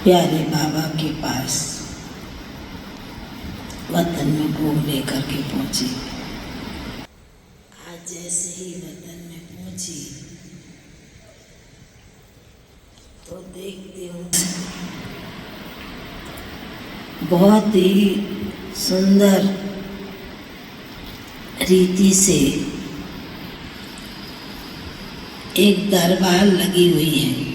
प्यारे बाबा के पास वतन में भोग लेकर के पहुंची। आज जैसे ही वतन में पहुंची तो देखती हूँ बहुत ही सुंदर रीति से एक दरबार लगी हुई है।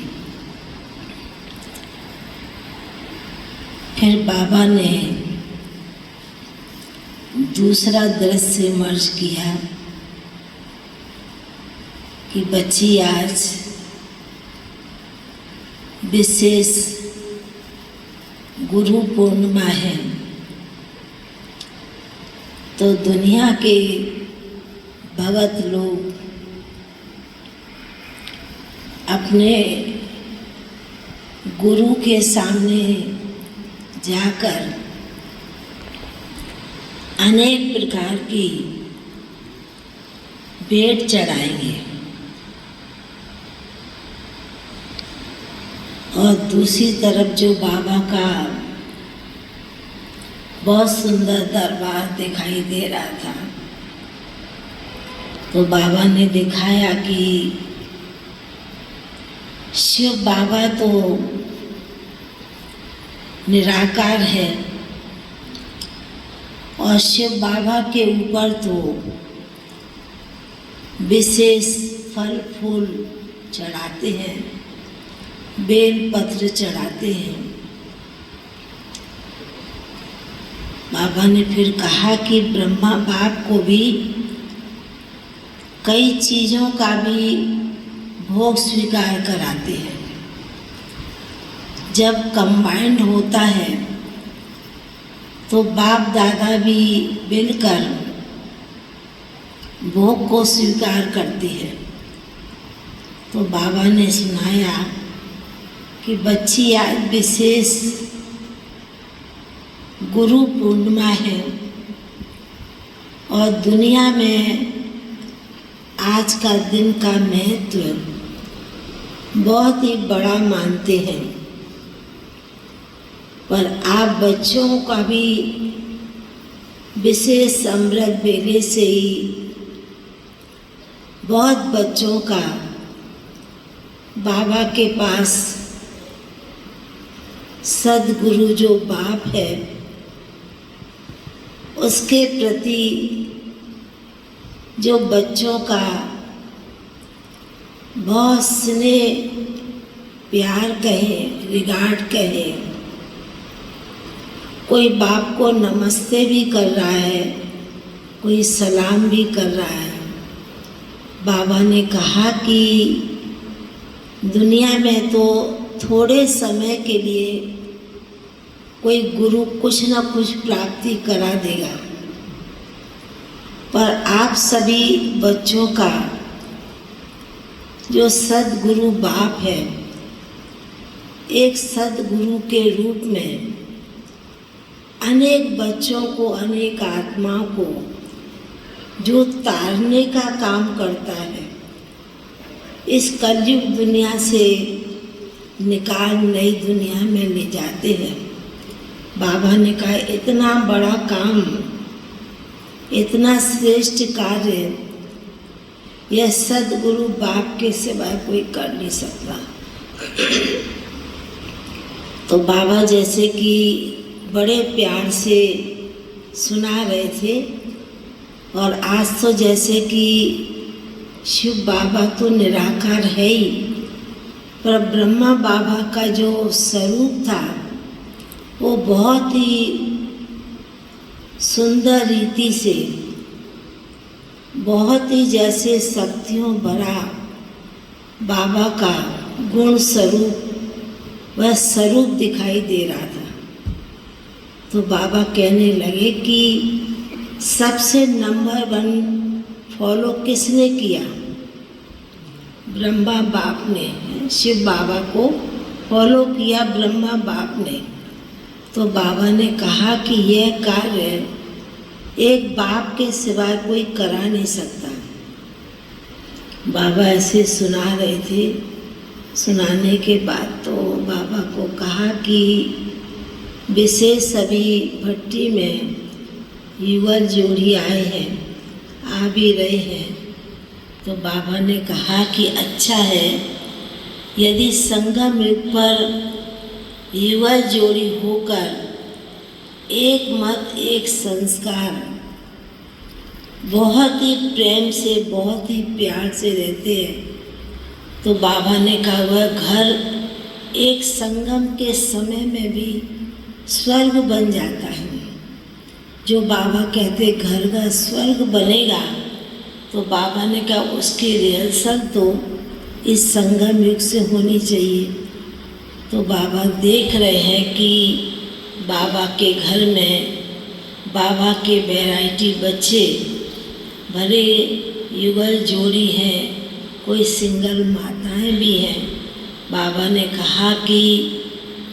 फिर बाबा ने दूसरा दृश्य मर्ज किया कि बच्ची आज विशेष गुरु पूर्णिमा है, तो दुनिया के भगत लोग अपने गुरु के सामने जाकर अनेक प्रकार की भेंट चढ़ाएंगे और दूसरी तरफ जो बाबा का बहुत सुंदर दरबार दिखाई दे रहा था, तो बाबा ने दिखाया कि शिव बाबा तो निराकार है और शिव बाबा के ऊपर तो विशेष फल फूल चढ़ाते हैं, बेल पत्र चढ़ाते हैं। बाबा ने फिर कहा कि ब्रह्मा बाप को भी कई चीज़ों का भी भोग स्वीकार कराते हैं। जब कंबाइंड होता है तो बाप दादा भी मिलकर भोग को स्वीकार करते हैं। तो बाबा ने सुनाया कि बच्ची आज विशेष गुरु पूर्णिमा है और दुनिया में आज का दिन का महत्व बहुत ही बड़ा मानते हैं, पर आप बच्चों का भी विशेष अमृत बेले से ही बहुत बच्चों का बाबा के पास सद्गुरु जो बाप है उसके प्रति जो बच्चों का बहुत स्नेह प्यार कहें, रिगार्ड कहें, कोई बाप को नमस्ते भी कर रहा है, कोई सलाम भी कर रहा है। बाबा ने कहा कि दुनिया में तो थोड़े समय के लिए कोई गुरु कुछ न कुछ प्राप्ति करा देगा, पर आप सभी बच्चों का जो सद्गुरु बाप है, एक सद्गुरु के रूप में अनेक बच्चों को, अनेक आत्माओं को जो तारने का काम करता है, इस कलयुग दुनिया से निकाल नई दुनिया में ले जाते हैं। बाबा ने कहा इतना बड़ा काम, इतना श्रेष्ठ कार्य यह सद्गुरु बाप के सिवा कोई कर नहीं सकता। तो बाबा जैसे कि बड़े प्यार से सुना रहे थे, और आज तो जैसे कि शिव बाबा तो निराकार है ही, पर ब्रह्मा बाबा का जो स्वरूप था वो बहुत ही सुंदर रीति से, बहुत ही जैसे शक्तियों भरा बाबा का गुण स्वरूप, वह स्वरूप दिखाई दे रहा था। तो बाबा कहने लगे कि सबसे नंबर 1 फॉलो किसने किया? ब्रह्मा बाप ने, शिव बाबा को फॉलो किया ब्रह्मा बाप ने। तो बाबा ने कहा कि यह कार्य एक बाप के सिवाय कोई करा नहीं सकता। बाबा ऐसे सुना रहे थे, सुनाने के बाद तो बाबा को कहा कि विशेष अभी भट्टी में युगल जोड़ी आए हैं, आ भी रहे हैं। तो बाबा ने कहा कि अच्छा है, यदि संगम युग पर युगल जोड़ी होकर एक मत एक संस्कार बहुत ही प्रेम से, बहुत ही प्यार से रहते हैं, तो बाबा ने कहा वह घर एक संगम के समय में भी स्वर्ग बन जाता है। जो बाबा कहते घर का स्वर्ग बनेगा, तो बाबा ने कहा उसकी रिहर्सल तो इस संगम युग से होनी चाहिए। तो बाबा देख रहे हैं कि बाबा के घर में बाबा के वैरायटी बच्चे भले युगल जोड़ी हैं, कोई सिंगल माताएं भी हैं। बाबा ने कहा कि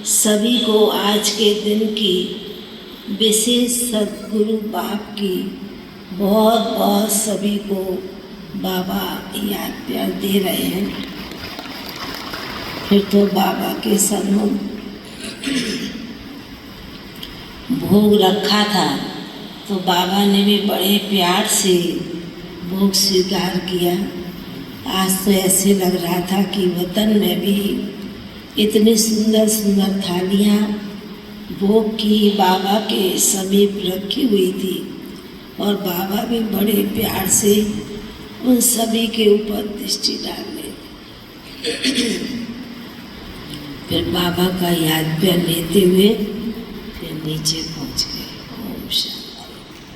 सभी को आज के दिन की विशेष सद्गुरु बाप की बहुत बहुत सभी को बाबा याद प्यार दे रहे हैं। फिर तो बाबा के सन्मुख भोग रखा था, तो बाबा ने भी बड़े प्यार से भोग स्वीकार किया। आज तो ऐसे लग रहा था कि वतन में भी इतनी सुंदर सुंदर थालियाँ भोग की बाबा के समीप रखी हुई थी, और बाबा भी बड़े प्यार से उन सभी के ऊपर दृष्टि डाल रहे। फिर बाबा का याद प्यार लेते हुए फिर नीचे